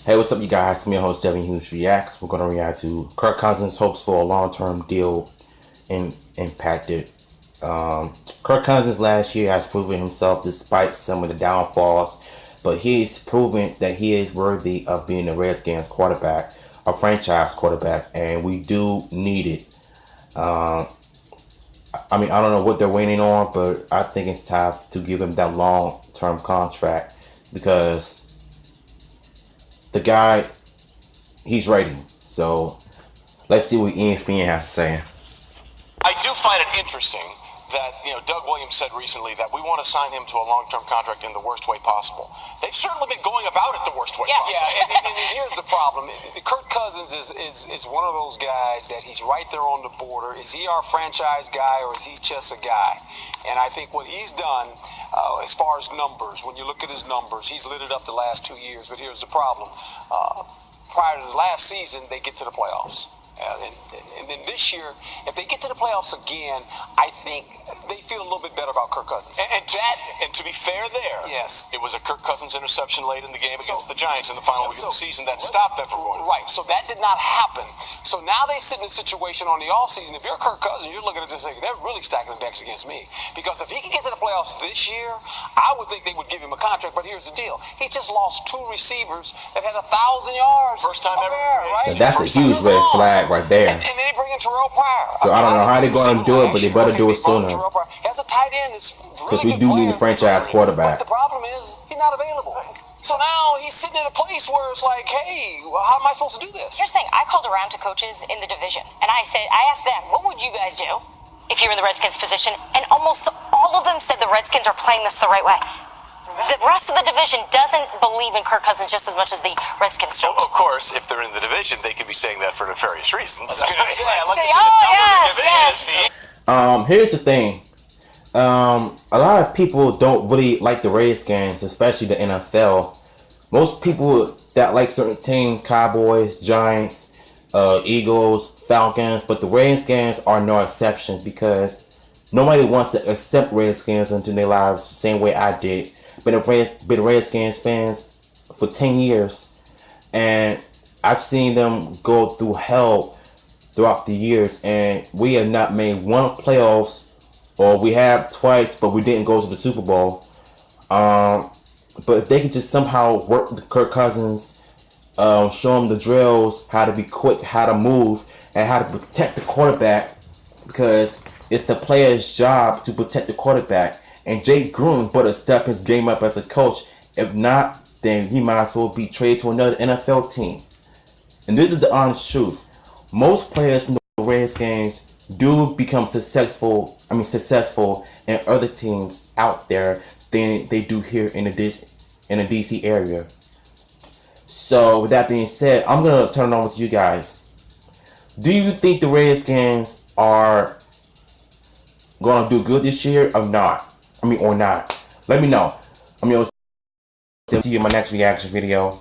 Hey, what's up, you guys? It's me, your host, Devin Hughes Reacts. We're going to react to Kirk Cousins' hopes for a long-term deal impacted. Kirk Cousins last year has proven himself despite some of the downfalls, but he's proven that he is worthy of being the Redskins quarterback, a franchise quarterback, and we do need it. I don't know what they're waiting on, but I think it's time to give him that long-term contract because the guy, he's ready. So let's see what ESPN has to say. I do find it interesting that, Doug Williams said recently that we want to sign him to a long-term contract in the worst way possible. They've certainly been going about it the worst way possible. Yeah, and here's the problem. Kirk Cousins is one of those guys that he's right there on the border. Is he our franchise guy or is he just a guy? And I think what he's done, as far as numbers, when you look at his numbers, he's lit it up the last 2 years. But here's the problem. Prior to the last season, they get to the playoffs. And then this year, if they get to the playoffs again, I think they feel a little bit better about Kirk Cousins. And to be fair there, yes, it was a Kirk Cousins interception late in the game against the Giants in the final week of the season that stopped them from going. Right, so that did not happen. So now they sit in a situation on the offseason. If you're Kirk Cousins, you're looking at this saying, they're really stacking the decks against me. Because if he can get to the playoffs this year, I would think they would give him a contract. But here's the deal. He just lost 2 receivers that had 1,000 yards. First time ever. Right? That's a huge red flag right there. And then they bring in Terrell Pryor. So I don't know how they're going to do it, but they better do it sooner. As a tight end, it's because we do need a franchise quarterback. But the problem is, he's not available. So now he's sitting in a place where it's like, hey, how am I supposed to do this? Here's the thing. I called around to coaches in the division, and I asked them, what would you guys do if you were in the Redskins position? And almost all of them said the Redskins are playing this the right way. The rest of the division doesn't believe in Kirk Cousins just as much as the Redskins do. Of course, if they're in the division, they could be saying that for nefarious reasons. Yes. Here's the thing. A lot of people don't really like the Redskins, especially the NFL. Most people that like certain teams, Cowboys, Giants, Eagles, Falcons, but the Redskins are no exception because nobody wants to accept Redskins into their lives the same way I did. Been Redskins fans for 10 years, and I've seen them go through hell throughout the years, and we have not made one playoffs, or we have twice, but we didn't go to the Super Bowl. But if they can just somehow work with Kirk Cousins, show him the drills, how to be quick, how to move, and how to protect the quarterback, because it's the player's job to protect the quarterback. And Jay Gruden better step his game up as a coach. If not, then he might as well be traded to another NFL team. And this is the honest truth. Most players from the Redskins do become successful in other teams out there than they do here in the DC area. So with that being said, I'm gonna turn it over to you guys. Do you think the Redskins are gonna do good this year or not? Or not? Let me know. See you in my next reaction video.